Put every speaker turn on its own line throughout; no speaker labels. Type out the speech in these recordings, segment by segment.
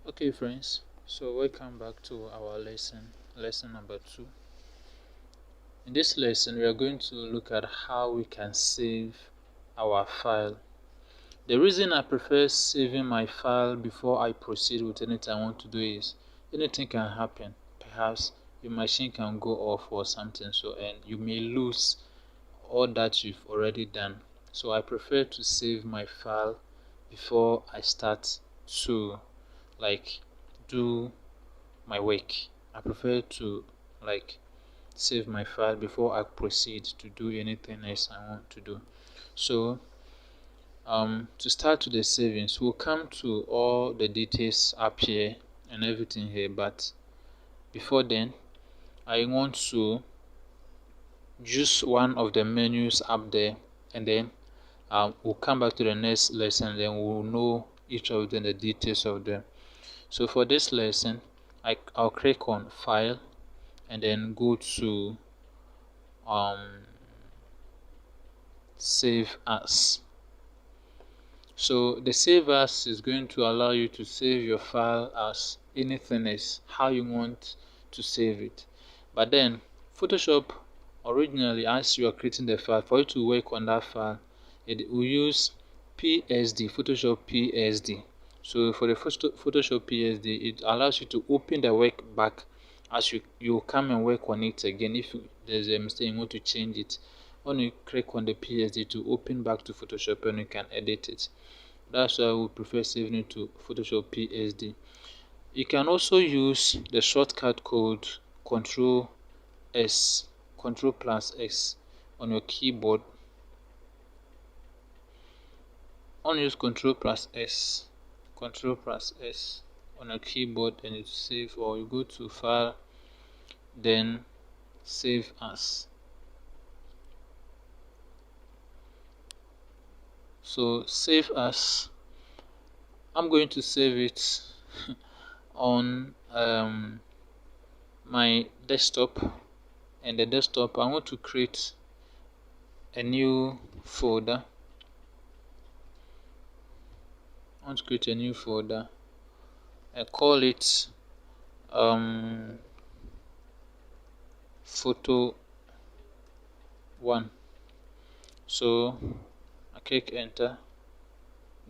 Okay friends, so welcome back to our lesson number 2. In this lesson we are going to look at how we can save our file. The reason I prefer saving my file before I proceed with anything I want to do is anything can happen. Perhaps your machine can go off or something, so and you may lose all that you've already done. So I prefer to save my file before I start to do my work. I prefer to save my file before I proceed to do anything else I want to do. So to start with the savings, we'll come to all the details up here and everything here, but before then I want to use one of the menus up there, and then we'll come back to the next lesson and then we'll know each of them, the details of them. So for this lesson I'll click on file and then go to save as. So the save as is going to allow you to save your file as anything else, how you want to save it. But then Photoshop originally, as you are creating the file, for you to work on that file, it will use PSD, Photoshop PSD. So for the Photoshop PSD, it allows you to open the work back as you come and work on it again. If there's a mistake you want to change it, when you click on the PSD to open back to Photoshop and you can edit it. That's why I would prefer saving it to Photoshop PSD. You can also use the shortcut code Ctrl plus S on your keyboard. Use Ctrl plus S on your keyboard and you save, or you go to file, then save as. So save as, I'm going to save it on my desktop, and the desktop I want to create a new folder. I call it photo 1. So I click enter,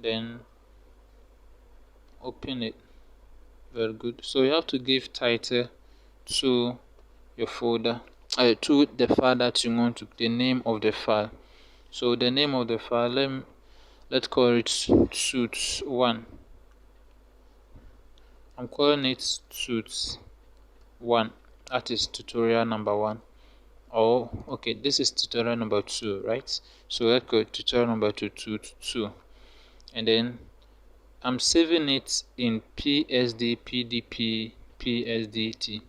then open it. Very good. So you have to give title to your folder, to the file that you want to, the name of the file. So the name of the file, let's call it suits 1. I'm calling it suits 1. That is tutorial number 1. Oh, okay, this is tutorial number 2, right? So let's go tutorial number 2, and then I'm saving it in PSD, PDP, PSDT,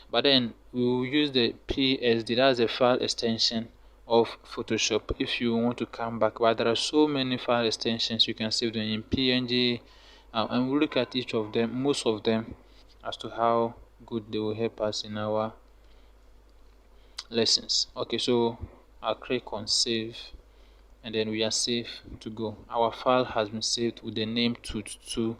but then we will use the PSD, that's a file extension of Photoshop. If you want to come back, but there are so many file extensions, you can save them in PNG, and we'll look at each of them, most of them, as to how good they will help us in our lessons. Okay, so I'll click on save, and then we are safe to go. Our file has been saved with the name tut2,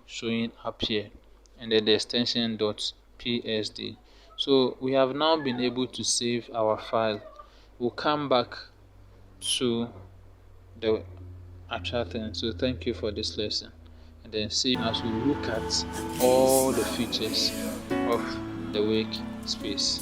showing up here, and then the extension .psd. So we have now been able to save our file. We'll come back to the actual thing. So thank you for this lesson, and then see you as we look at all the features of the workspace.